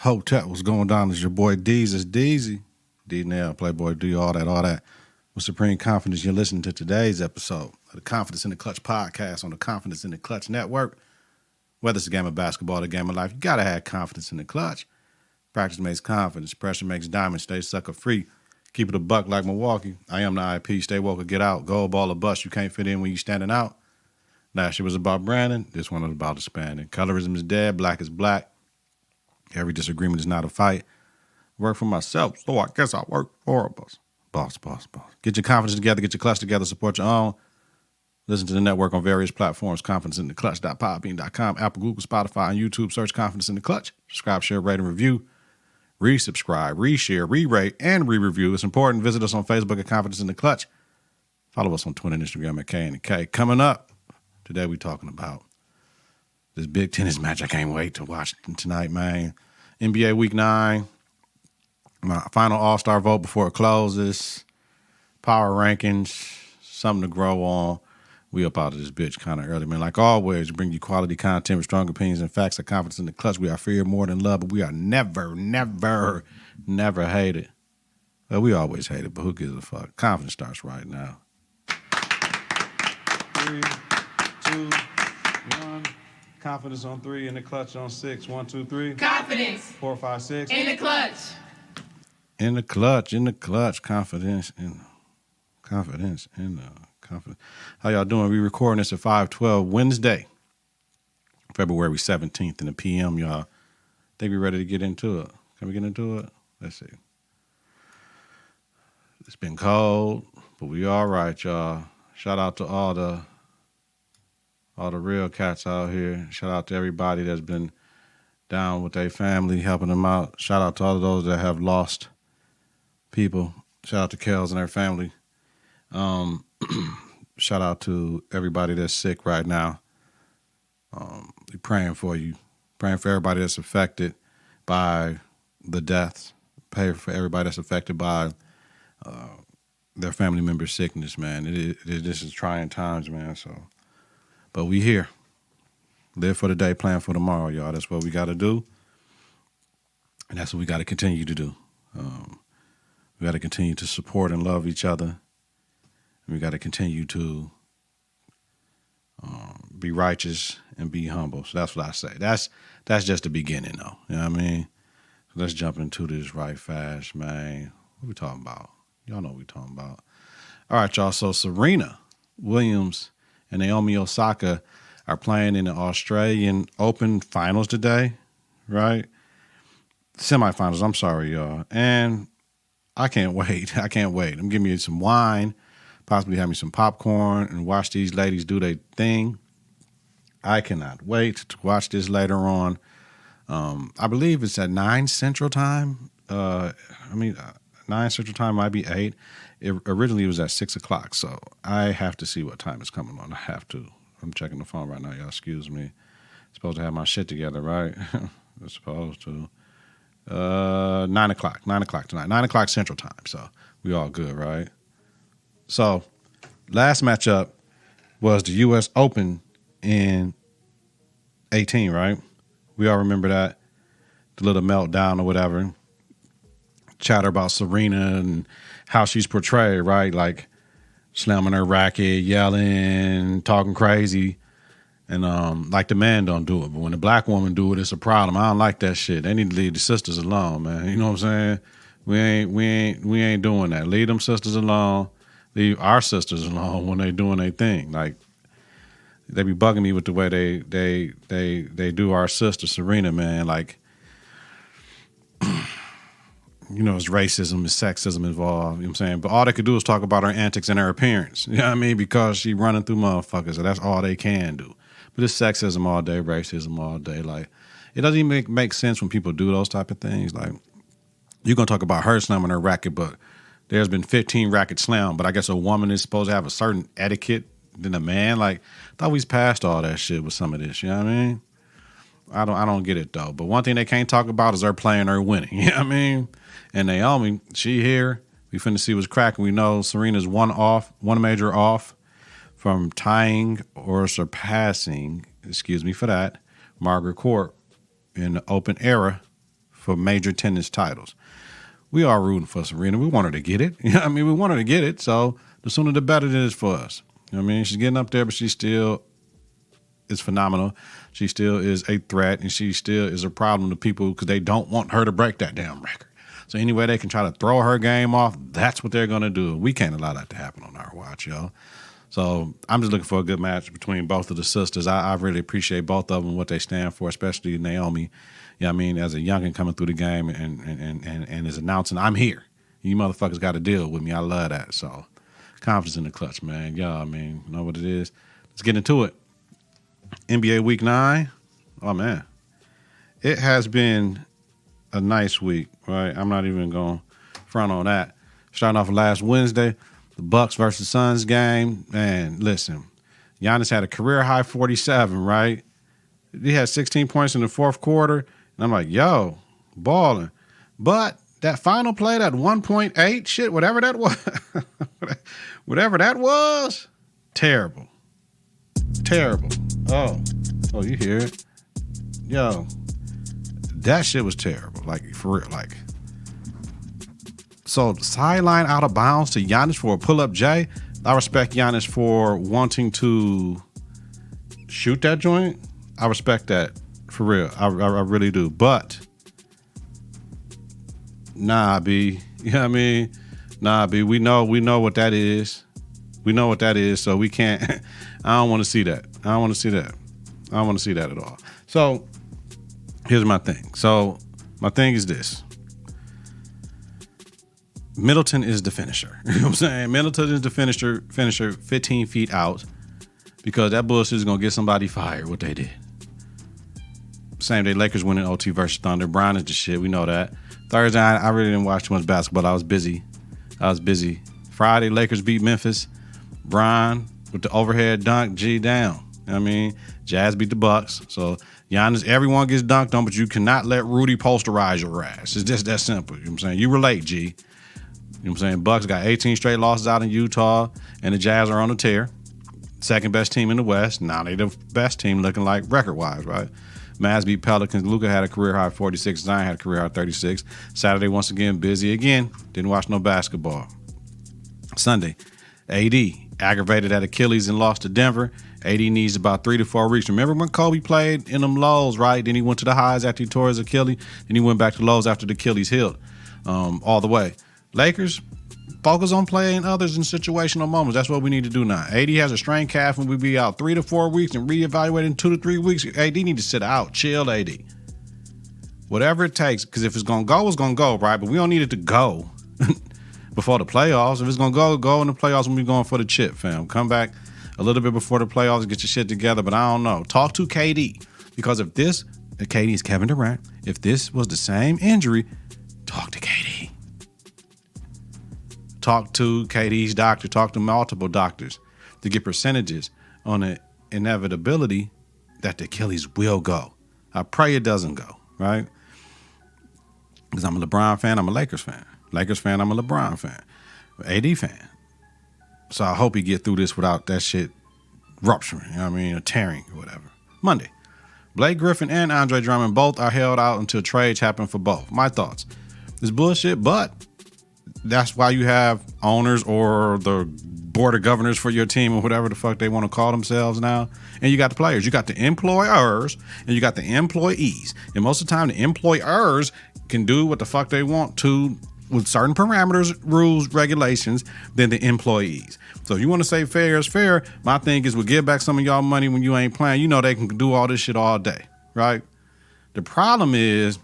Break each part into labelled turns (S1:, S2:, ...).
S1: Hotel, what's going down? Is your boy D's. It's Deezy. D Nail, Playboy D, all that. With Supreme Confidence, you're listening to today's episode of the Confidence in the Clutch podcast on the Confidence in the Clutch network. Whether it's a game of basketball or a game of life, you got to have confidence in the clutch. Practice makes confidence. Pressure makes diamonds. Stay sucker free. Keep it a buck like Milwaukee. I am the IP. Stay woke or get out. Gold ball or bust. You can't fit in when you standing out. Last year was about branding. This one is about expanding. Colorism is dead. Black is black. Every disagreement is not a fight. Work for myself, so I guess I work for a boss. Boss. Get your confidence together. Get your clutch together. Support your own. Listen to the network on various platforms. ConfidenceInTheClutch.podbean.com, Apple, Google, Spotify, and YouTube. Search Confidence in the Clutch. Subscribe, share, rate, and review. Resubscribe, reshare, re-rate, and re-review. It's important. Visit us on Facebook at Confidence in the Clutch. Follow us on Twitter and Instagram at K and the K. Coming up, today we're talking about this big tennis match I can't wait to watch tonight, man. NBA Week 9. My final All-Star vote before it closes. Power rankings. Something to grow on. We up out of this bitch kind of early, man. Like always, bring you quality content with strong opinions and facts of confidence in the clutch. We are feared more than love, but we are never hated. Well, we always hated, but who gives a fuck? Confidence starts right now. 3, 2, 1. Confidence on 3, in the clutch on 6. 1, 2, 3.
S2: Confidence.
S1: 4, 5, 6.
S2: In the clutch.
S1: In the clutch. Confidence in the confidence. How y'all doing? We recording this at 5/12 Wednesday, February 17th in the PM, y'all. Think we ready to get into it? Can we get into it? Let's see. It's been cold, but we all right, y'all. Shout out to all the real cats out here. Shout out to everybody that's been down with their family, helping them out. Shout out to all of those that have lost people. Shout out to Kels and their family. Shout out to everybody that's sick right now. We're praying for you. Praying for everybody that's affected by the deaths. Pray for everybody that's affected by their family member's sickness, man. This is trying times, man. So, but we here. Live for the day, plan for tomorrow, y'all. That's what we got to do. And that's what we got to continue to do. We got to continue to support and love each other. We got to continue to be righteous and be humble. So that's what I say. That's just the beginning, though. You know what I mean? So let's jump into this right fast, man. What we talking about? Y'all know what we talking about. All right, y'all. So Serena Williams and Naomi Osaka are playing in the Australian Open finals today, right? Semifinals, I'm sorry, y'all. And I can't wait. I'm giving you some wine. Possibly have me some popcorn and watch these ladies do their thing. I cannot wait to watch this later on. I believe it's at 9 Central Time. 9 Central Time might be 8. Originally, it was at 6 o'clock, so I have to see what time it's coming on. I have to. I'm checking the phone right now, y'all. Excuse me. Supposed to have my shit together, right? I'm supposed to. 9 o'clock. 9 o'clock tonight. 9 o'clock Central Time, so we all good, right? So, last matchup was the U.S. Open in 18, right? We all remember that. The little meltdown or whatever. Chatter about Serena and how she's portrayed, right? Like slamming her racket, yelling, talking crazy. And like the man don't do it. But when the black woman do it, it's a problem. I don't like that shit. They need to leave the sisters alone, man. You know what I'm saying? We ain't doing that. Leave them sisters alone. Leave our sisters alone when they doing their thing. Like they be bugging me with the way they do our sister Serena, man. Like, you know, it's racism, it's sexism involved. You know what I'm saying? But all they could do is talk about her antics and her appearance. You know what I mean? Because she running through motherfuckers, and that's all they can do. But it's sexism all day, racism all day. Like, it doesn't even make sense when people do those type of things. Like, you're gonna talk about her slamming her racket, but there's been 15 rackets slammed, but I guess a woman is supposed to have a certain etiquette than a man. Like, I thought we's past all that shit with some of this. You know what I mean? I don't get it though. But one thing they can't talk about is her playing, her winning. You know what I mean? And Naomi, she here. We finna see what's cracking. We know Serena's one major off from tying or surpassing, excuse me for that, Margaret Court in the Open era for major tennis titles. We are rooting for Serena. We want her to get it. You know what I mean? We want her to get it. So the sooner the better it is for us. You know what I mean? She's getting up there, but she still is phenomenal. She still is a threat, and she still is a problem to people because they don't want her to break that damn record. So any way they can try to throw her game off, that's what they're going to do. We can't allow that to happen on our watch, y'all. So I'm just looking for a good match between both of the sisters. I really appreciate both of them, what they stand for, especially Naomi. You know what I mean? As a youngin' coming through the game and is announcing, I'm here. You motherfuckers got to deal with me. I love that. So confidence in the clutch, man. Y'all, I mean, you know what it is? Let's get into it. NBA Week 9. Oh, man. It has been a nice week, right? I'm not even going to front on that. Starting off last Wednesday, the Bucks versus Suns game. Man, listen, Giannis had a career-high 47, right? He had 16 points in the fourth quarter. And I'm like, yo, balling. But that final play, that 1.8 shit, whatever that was, terrible. Terrible. Oh, you hear it? Yo, that shit was terrible. Like, for real, like. So, sideline out of bounds to Giannis for a pull-up J. I respect Giannis for wanting to shoot that joint. I respect that. For real, I really do. But, nah, B. You know what I mean? Nah, B. We know what that is. We know what that is, so we can't. I don't want to see that. I don't want to see that at all. So, here's my thing. So, my thing is this. Middleton is the finisher. You know what I'm saying? Middleton is the finisher 15 feet out because that bullshit is going to get somebody fired, what they did. Same day, Lakers winning OT versus Thunder. Bron is the shit. We know that. Thursday, I really didn't watch too much basketball. I was busy. Friday, Lakers beat Memphis. Bron with the overhead dunk, G down. You know what I mean? Jazz beat the Bucks. So, Giannis, everyone gets dunked on, but you cannot let Rudy posterize your ass. It's just that simple. You know what I'm saying? You relate, G. You know what I'm saying? Bucks got 18 straight losses out in Utah, and the Jazz are on a tear. Second best team in the West. Now they the best team looking like record-wise, right? Mavs beat Pelicans. Luka had a career-high 46. Zion had a career-high 36. Saturday, once again, busy again. Didn't watch no basketball. Sunday, AD aggravated at Achilles and lost to Denver. AD needs about 3 to 4 weeks. Remember when Kobe played in them lows, right? Then he went to the highs after he tore his Achilles. Then he went back to lows after the Achilles healed all the way. Lakers, focus on playing others in situational moments. That's what we need to do now. AD has a strained calf and we be out 3 to 4 weeks and reevaluate in 2 to 3 weeks. AD need to sit out. Chill, AD. Whatever it takes, because if it's going to go, it's going to go, right? But we don't need it to go before the playoffs. If it's going to go in the playoffs when we going for the chip, fam. Come back a little bit before the playoffs, get your shit together, but I don't know. Talk to KD, because if this, KD is Kevin Durant, if this was the same injury, talk to KD. Talk to KD's doctor, talk to multiple doctors to get percentages on the inevitability that the Achilles will go. I pray it doesn't go, right? Because I'm a LeBron fan, I'm a Lakers fan. Lakers fan, I'm a LeBron fan. AD fan. So I hope he get through this without that shit rupturing, you know what I mean, or tearing or whatever. Monday, Blake Griffin and Andre Drummond both are held out until trades happen for both. My thoughts. It's bullshit, but that's why you have owners or the board of governors for your team or whatever the fuck they want to call themselves now. And you got the players. You got the employers and you got the employees. And most of the time, the employers can do what the fuck they want to with certain parameters, rules, regulations than the employees. So if you want to say fair is fair, my thing is we'll give back some of y'all money when you ain't playing. You know they can do all this shit all day, right? The problem is,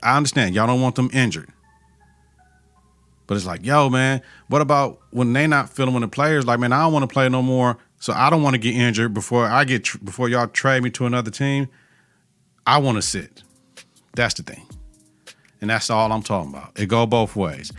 S1: I understand y'all don't want them injured. But it's like, yo, man, what about when they not feeling, when the players like, man, I don't want to play no more, so I don't want to get injured before y'all trade me to another team. I want to sit. That's the thing. And that's all I'm talking about. It go both ways.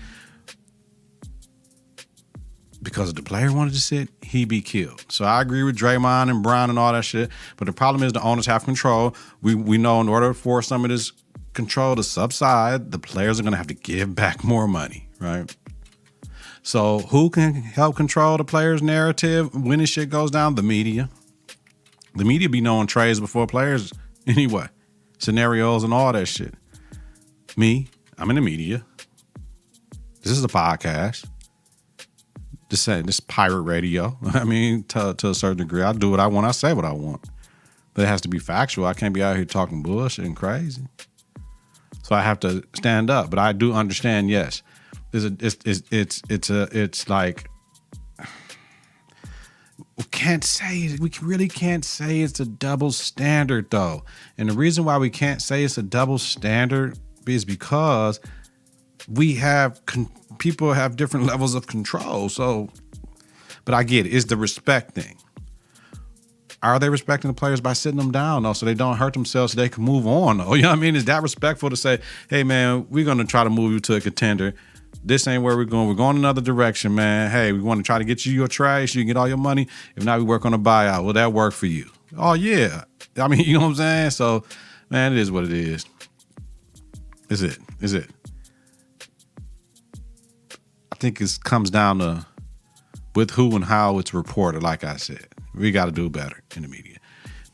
S1: Because if the player wanted to sit, he be killed. So I agree with Draymond and Brown and all that shit. But the problem is the owners have control. We know in order for some of this control to subside, the players are going to have to give back more money, right? So who can help control the players' narrative when this shit goes down? The media. The media be knowing trades before players anyway. Scenarios and all that shit. Me, I'm in the media. This is a podcast. This pirate radio. I mean, to a certain degree, I do what I want. I say what I want, but it has to be factual. I can't be out here talking bullshit and crazy. So I have to stand up. But I do understand. Yes, it's like we really can't say it's a double standard though. And the reason why we can't say it's a double standard is because people have different levels of control. So, but I get it. It's the respect thing. Are they respecting the players by sitting them down though, so they don't hurt themselves, so they can move on though? You know what I mean? Is that respectful to say, hey man, we're going to try to move you to a contender. This ain't where we're going. We're going another direction, man. Hey, we want to try to get you your trade so you can get all your money. If not, we work on a buyout. Will that work for you? Oh yeah. I mean, you know what I'm saying? So, man, it is what it is. Is it? I think it comes down to with who and how it's reported. Like I said, we got to do better in the media.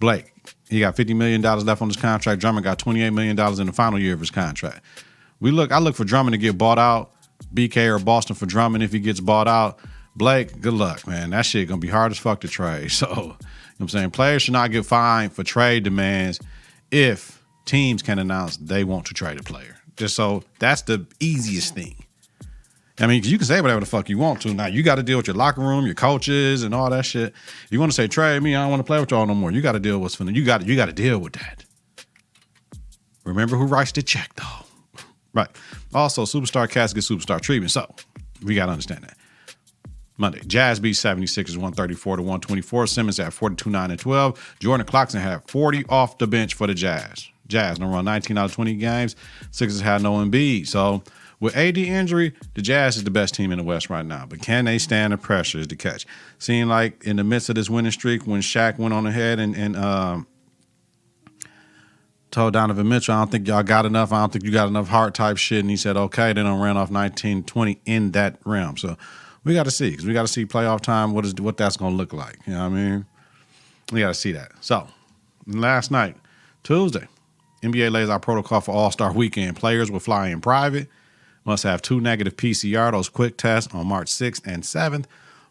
S1: Blake, he got $50 million left on his contract. Drummond got $28 million in the final year of his contract. I look for Drummond to get bought out. BK or Boston for Drummond if he gets bought out. Blake, good luck, man. That shit gonna be hard as fuck to trade. So, you know what I'm saying? Players should not get fined for trade demands if teams can announce they want to trade a player. Just so that's the easiest thing. I mean, you can say whatever the fuck you want to. Now, you got to deal with your locker room, your coaches, and all that shit. You want to say, trade me, I don't want to play with y'all no more. You got to deal with what's finna. You got to deal with that. Remember who writes the check, though. Right. Also, superstar cats get superstar treatment. So, we got to understand that. Monday, Jazz beat 76ers 134-124. Simmons had 42, 9, and 12. Jordan Clarkson had 40 off the bench for the Jazz. Jazz don't run 19 out of 20 games. Sixers had no Embiid. So, with AD injury, the Jazz is the best team in the West right now. But can they stand the pressure is the catch. Seeing like in the midst of this winning streak, when Shaq went on ahead and told Donovan Mitchell, I don't think y'all got enough. I don't think you got enough heart type shit. And he said, okay, then I ran off 19-20 in that realm. So we got to see, because we got to see playoff time, what that's going to look like. You know what I mean? We got to see that. So last night, Tuesday, NBA lays out protocol for All-Star Weekend. Players will fly in private. Must have 2 negative PCR, those quick tests, on March 6th and 7th.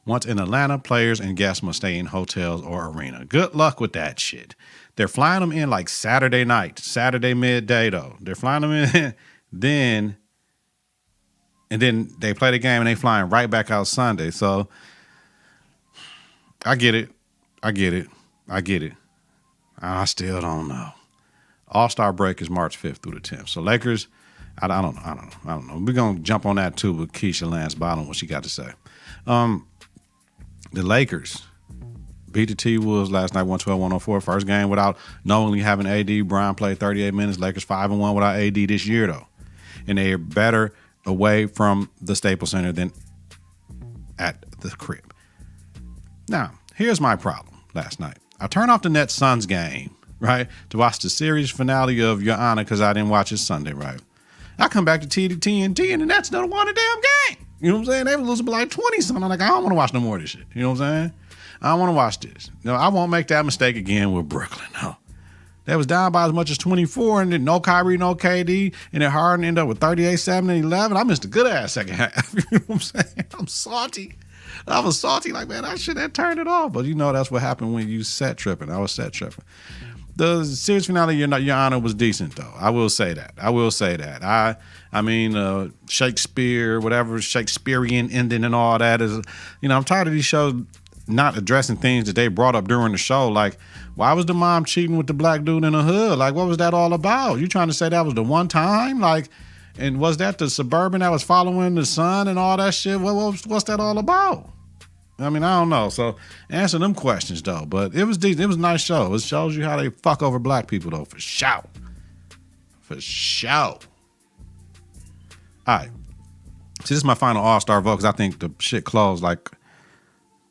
S1: Once in Atlanta, players and guests must stay in hotels or arena. Good luck with that shit. They're flying them in like Saturday night, Saturday midday, though. They're flying them in and then they play the game and they flying right back out Sunday. So I get it. I still don't know. All-Star break is March 5th through the 10th. So Lakers, I don't know. We're going to jump on that too with Keisha Lance Bottom, what she got to say. The Lakers beat the T-Wolves last night, 112-104. First game without knowingly having AD. Bron played 38 minutes. Lakers 5-1 without AD this year, though. And they're better away from the Staples Center than at the crib. Now, here's my problem last night. I turned off the Nets Suns game, right, to watch the series finale of Your Honor because I didn't watch it Sunday, right? I come back to TNT and the Nets don't won a damn game. You know what I'm saying? They were losing by like 20-something. I'm like, I don't want to watch no more of this shit. You know what I'm saying? I don't want to watch this. No, I won't make that mistake again with Brooklyn. No. They was down by as much as 24, and then no Kyrie, no KD, and then Harden ended up with 38, 7, and 11. I missed a good-ass second half. You know what I'm saying? I'm salty. I was salty like, man, I should have turned it off. But you know that's what happened when you set tripping. I was set tripping. The series finale, Your Honor, was decent, though. I will say that. I mean, Shakespeare, whatever, Shakespearean ending and all that is, I'm tired of these shows not addressing things that they brought up during the show. Like, why was the mom cheating with the black dude in the hood? Like, what was that all about? You trying to say that was the one time? Like, and was that the Suburban that was following the son and all that shit? What's that all about? I mean, I don't know. So answer them questions, though. But it was decent. It was a nice show. It shows you how they fuck over black people, though, for sure. For sure. All right. See, this is my final All-Star vote because I think the shit closed like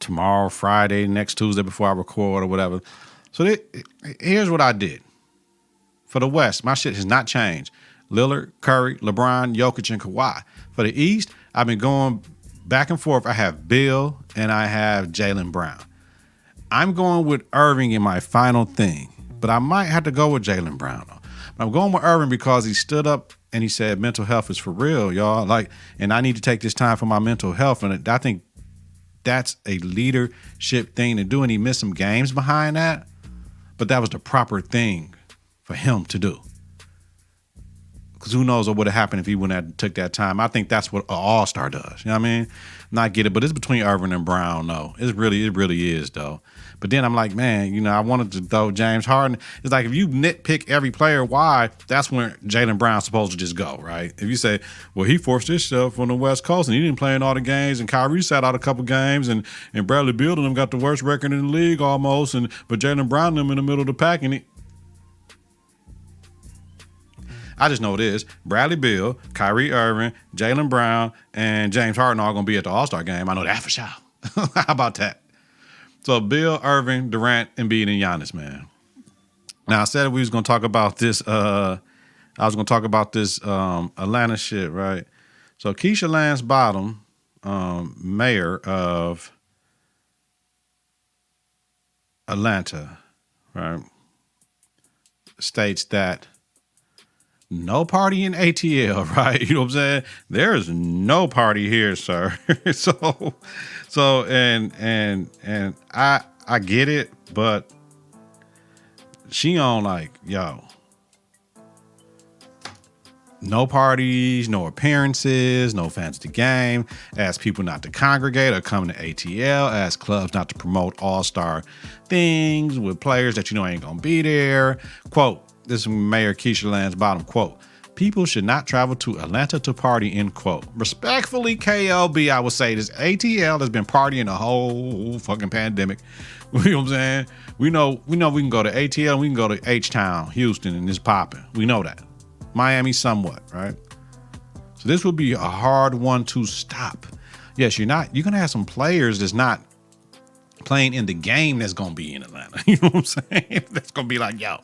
S1: tomorrow, Friday, next Tuesday before I record or whatever. So here's what I did. For the West, my shit has not changed. Lillard, Curry, LeBron, Jokic, and Kawhi. For the East, I've been going back and forth. I have Bill and I have Jaylen Brown. I'm going with Irving in my final thing, but I might have to go with Jaylen Brown, though. But I'm going with Irving because he stood up and he said mental health is for real, y'all. Like, and I need to take this time for my mental health. And I think that's a leadership thing to do. And he missed some games behind that. But that was the proper thing for him to do. Because who knows what would have happened if he wouldn't have took that time. I think that's what an all-star does. You know what I mean? Not get it, but it's between Irvin and Brown, though. It really is, though. But then I'm like, man, I wanted to throw James Harden. It's like if you nitpick every player, why? That's when Jaylen Brown's supposed to just go, right? If you say, well, he forced himself on the West Coast and he didn't play in all the games, and Kyrie sat out a couple games, and Bradley Beal and them got the worst record in the league almost, but Jaylen Brown and them in the middle of the pack, and I just know it is. Bradley Beal, Kyrie Irving, Jaylen Brown, and James Harden are going to be at the All-Star game. I know that for sure. How about that? So Bill, Irving, Durant, Embiid, and Giannis, man. Now, I said we was going to talk about this. I was going to talk about this Atlanta shit, right? So Keisha Lance Bottom, mayor of Atlanta, right, states that no party in ATL, right? You know what I'm saying? There is no party here, sir. And I get it, but she on like, yo, no parties, no appearances, no fans at the game, ask people not to congregate or come to ATL, ask clubs not to promote all-star things with players that ain't gonna be there. Quote, this is Mayor Keisha Lance Bottom, quote, people should not travel to Atlanta to party, end quote. Respectfully, KLB, I would say this ATL has been partying the whole fucking pandemic. You know what I'm saying? We know we can go to ATL and we can go to H-Town, Houston, and it's popping. We know that. Miami somewhat, right? So this would be a hard one to stop. Yes, you're going to have some players that's not playing in the game that's going to be in Atlanta. You know what I'm saying? That's going to be like, yo,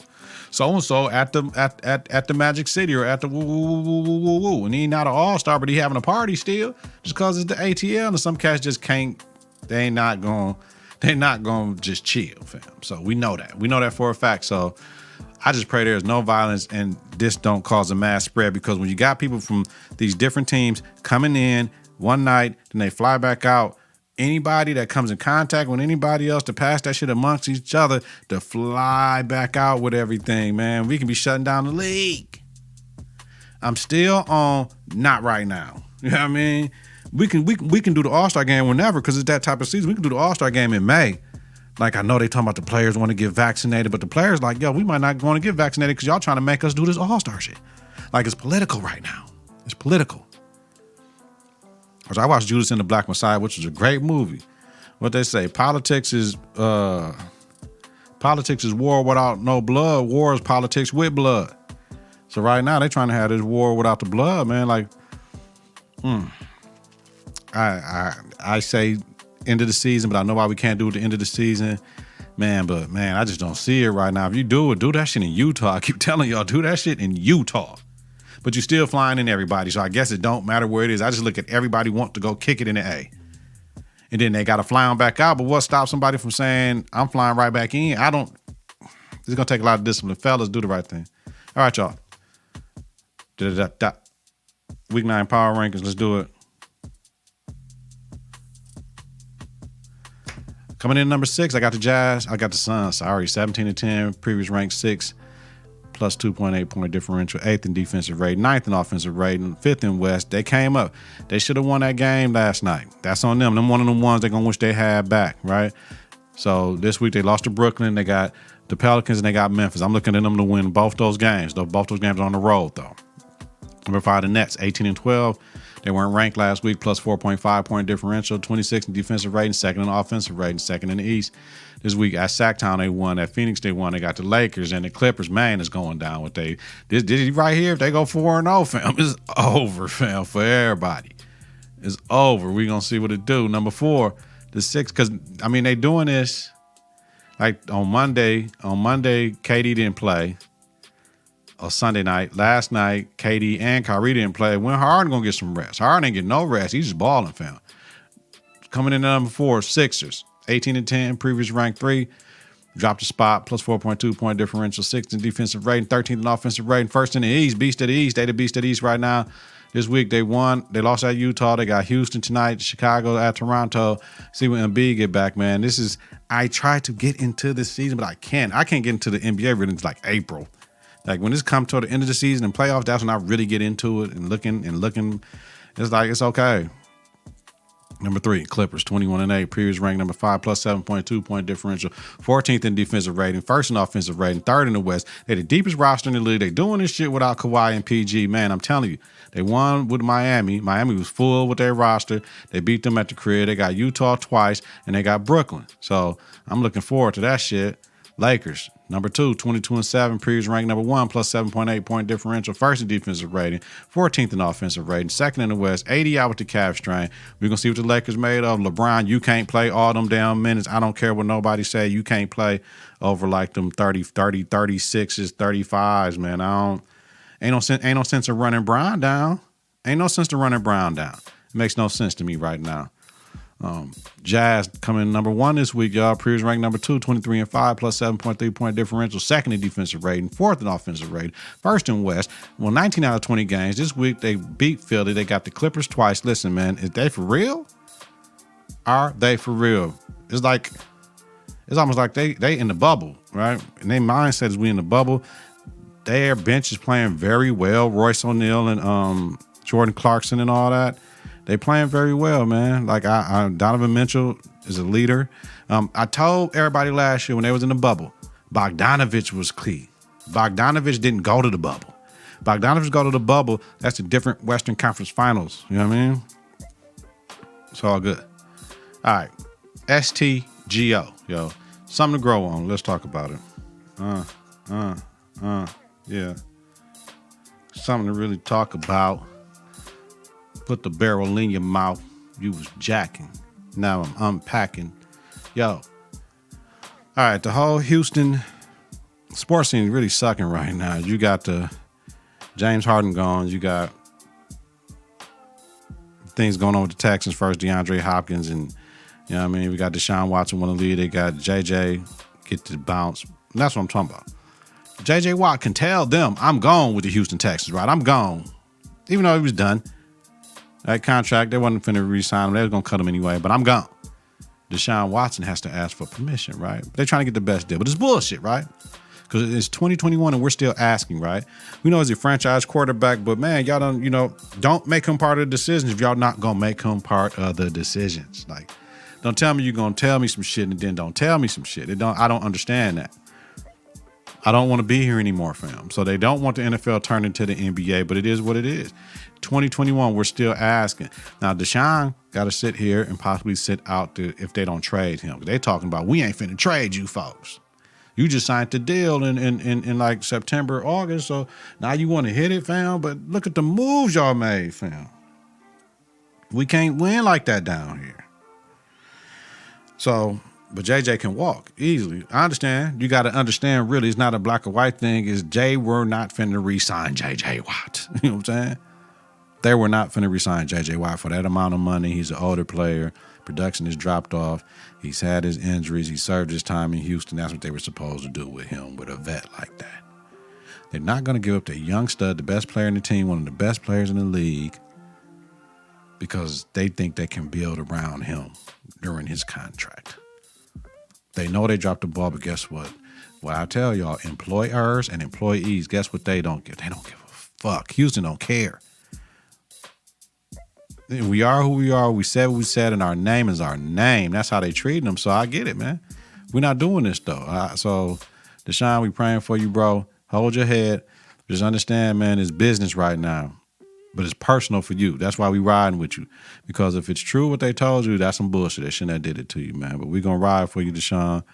S1: so-and-so at the Magic City or at the woo. And he's not an all-star, but he having a party still just because it's the ATL, and some cats just can't, they're not going to just chill, fam. So we know that. We know that for a fact. So I just pray there's no violence and this don't cause a mass spread, because when you got people from these different teams coming in one night, then they fly back out, anybody that comes in contact with anybody else to pass that shit amongst each other to fly back out with everything, man. We can be shutting down the league. I'm still on not right now. You know what I mean? We can do the All-Star game whenever, because it's that type of season. We can do the All-Star game in May. Like, I know they talking about the players want to get vaccinated, but the players like, yo, we might not want to get vaccinated because y'all trying to make us do this All-Star shit. Like, it's political right now. It's political. I watched Judas and the Black Messiah, which was a great movie. What they say, politics is war without no blood. War is politics with blood. So right now they trying to have this war without the blood, man. Like, I say end of the season, but I know why we can't do it at the end of the season, man. But man, I just don't see it right now. If you do it, do that shit in Utah. I keep telling y'all, do that shit in Utah. But you're still flying in everybody, so I guess it don't matter where it is. I just look at everybody want to go kick it in the A. And then they got to fly on back out. But what stops somebody from saying, I'm flying right back in? It's going to take a lot of discipline. Fellas, do the right thing. All right, y'all. Week 9 power rankings. Let's do it. Coming in number 6, I got the Jazz. I got the Suns. Sorry, 17-10. Previous ranked 6. Plus 2.8 point differential, 8th in defensive rating, 9th in offensive rating, 5th in West. They came up. They should have won that game last night. That's on them. Them one of them ones they're going to wish they had back, right? So this week they lost to Brooklyn. They got the Pelicans and they got Memphis. I'm looking at them to win both those games. Both those games are on the road, though. Number 5, the Nets, 18-12. They weren't ranked last week, plus 4.5 point differential, 26th in defensive rating, 2nd in offensive rating, 2nd in the East. This week at Sacktown, they won. At Phoenix, they won. They got the Lakers and the Clippers. Man, it's going down with this right here. If they go 4-0, fam, it's over, fam, for everybody. It's over. We're going to see what it do. Number 4, the 6, because, I mean, they doing this like on Monday. On Monday, KD didn't play. Or Sunday night. Last night, KD and Kyrie didn't play. When Harden going to get some rest? Harden ain't getting no rest. He's just balling, fam. Coming in at number 4, Sixers. 18-10, previous ranked 3. Dropped a spot, plus 4.2 point differential, 6th in defensive rating, 13th in offensive rating, first in the East, beast of the East. They the beast of the East right now. This week they won. They lost at Utah. They got Houston tonight, Chicago at Toronto. See when Embiid get back, man. I try to get into this season, but I can't. I can't get into the NBA really until like April. Like when this comes toward the end of the season and playoffs, that's when I really get into it and looking. It's like, it's okay. Number 3, Clippers, 21-8. Previous ranked number 5, plus 7.2 point differential. 14th in defensive rating, 1st in offensive rating, 3rd in the West. They're the deepest roster in the league. They doing this shit without Kawhi and PG. Man, I'm telling you, they won with Miami. Miami was full with their roster. They beat them at the crib. They got Utah twice, and they got Brooklyn. So I'm looking forward to that shit. Lakers, number 2, 22-7, previous ranked number 1, plus 7.8 point differential, 1st in defensive rating, 14th in offensive rating, 2nd in the West, 80 out with the calf strain. We're going to see what the Lakers made of. LeBron, you can't play all them damn minutes. I don't care what nobody say. You can't play over like them 30, 36s, 35s, man. Ain't no sense of running Brown down. Ain't no sense to running Brown down. It makes no sense to me right now. Jazz coming number 1 this week, y'all. Previous ranked number 2, 23-5, plus 7.3 point differential, 2nd in defensive rating, 4th in offensive rating, 1st in West. Well, 19 out of 20 games. This week they beat Philly. They got the Clippers twice. Listen, man, is they for real? Are they for real? It's almost like they in the bubble, right? And their mindset is we in the bubble. Their bench is playing very well. Royce O'Neal and Jordan Clarkson and all that. They playing very well, man. Like Donovan Mitchell is a leader. I told everybody last year when they was in the bubble, Bogdanovich was key. Bogdanovich didn't go to the bubble. Bogdanovich go to the bubble. That's a different Western Conference Finals. You know what I mean? It's all good. All right, STGO, yo, something to grow on. Let's talk about it. Yeah, something to really talk about. Put the barrel in your mouth. You was jacking. Now I'm unpacking. Yo. All right, the whole Houston sports scene is really sucking right now. You got the James Harden gone. You got things going on with the Texans first, DeAndre Hopkins, and you know what I mean? We got Deshaun Watson want to lead. They got JJ get to bounce. And that's what I'm talking about. JJ Watt can tell them, I'm gone with the Houston Texans, right? I'm gone. Even though he was done. That contract, they wasn't finna re-sign him. They was gonna cut him anyway, but I'm gone. Deshaun Watson has to ask for permission, right? They're trying to get the best deal, but it's bullshit, right? Because it's 2021 and we're still asking, right? We know he's a franchise quarterback, but man, y'all don't make him part of the decisions if y'all not gonna make him part of the decisions. Like, don't tell me you're gonna tell me some shit and then don't tell me some shit. I don't understand that. I don't want to be here anymore, fam. So they don't want the NFL turned into the NBA, but it is what it is. 2021, we're still asking. Now, Deshaun got to sit here and possibly sit out if they don't trade him. They talking about, we ain't finna trade you folks. You just signed the deal in like September, August, so now you want to hit it, fam? But look at the moves y'all made, fam. We can't win like that down here. So... But JJ can walk easily. I understand. You got to understand, really, it's not a black or white thing. It's we're not finna re-sign JJ Watt. You know what I'm saying? They were not finna re-sign JJ Watt for that amount of money. He's an older player. Production has dropped off. He's had his injuries. He served his time in Houston. That's what they were supposed to do with him, with a vet like that. They're not going to give up their young stud, the best player in the team, one of the best players in the league, because they think they can build around him during his contract. They know they dropped the ball, but guess what? What I tell y'all, employers and employees, guess what they don't give? They don't give a fuck. Houston don't care. We are who we are. We said what we said, and our name is our name. That's how they treat them. So I get it, man. We're not doing this, though. So, Deshaun, we praying for you, bro. Hold your head. Just understand, man, it's business right now. But it's personal for you. That's why we riding with you. Because if it's true what they told you, that's some bullshit. They shouldn't have did it to you, man. But we're going to ride for you, Deshaun,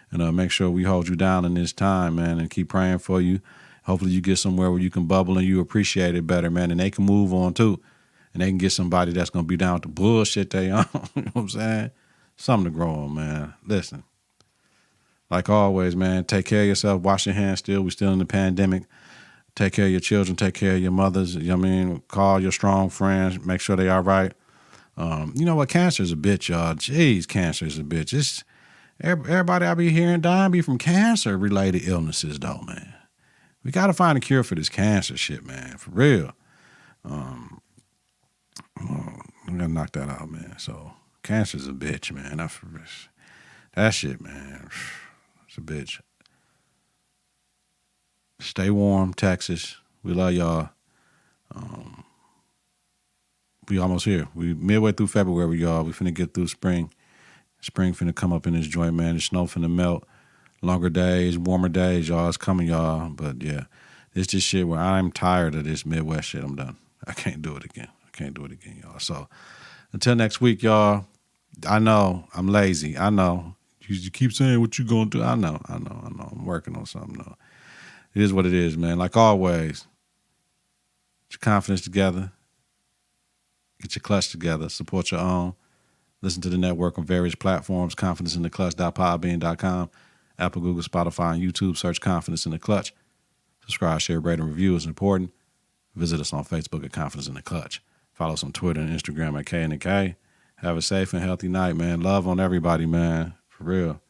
S1: and make sure we hold you down in this time, man, and keep praying for you. Hopefully you get somewhere where you can bubble and you appreciate it better, man, and they can move on, too. And they can get somebody that's going to be down with the bullshit they on. You know what I'm saying? Something to grow on, man. Listen, like always, man, take care of yourself. Wash your hands still. We're still in the pandemic. Take care of your children. Take care of your mothers. You know what I mean? Call your strong friends. Make sure they all right. You know what? Cancer is a bitch, y'all. Jeez, cancer is a bitch. Everybody I be hearing dying be from cancer-related illnesses, though, man. We got to find a cure for this cancer shit, man, for real. I'm gonna knock that out, man. So cancer's a bitch, man. That shit, man. It's a bitch. Stay warm, Texas. We love y'all. We almost here. We midway through February, y'all. We finna get through spring. Spring finna come up in this joint, man. The snow finna melt. Longer days, warmer days, y'all. It's coming, y'all. But yeah, it's just shit where I'm tired of this Midwest shit. I'm done. I can't do it again. Y'all. So until next week, y'all. I know I'm lazy. I know. You keep saying what you gonna do. I know. I'm working on something though. It is what it is, man. Like always, get your confidence together. Get your clutch together. Support your own. Listen to the network on various platforms. ConfidenceInTheClutch.podbean.com. Apple, Google, Spotify, and YouTube. Search Confidence in the Clutch. Subscribe, share, rate, and review is important. Visit us on Facebook at Confidence in the Clutch. Follow us on Twitter and Instagram at K&K. Have a safe and healthy night, man. Love on everybody, man. For real.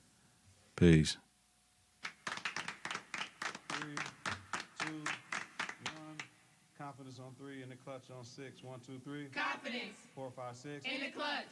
S1: Peace. 3, 2, 1. Confidence on 3, in the clutch on 6. 1, 2, 3.
S2: Confidence.
S1: 4, 5, 6.
S2: In the clutch.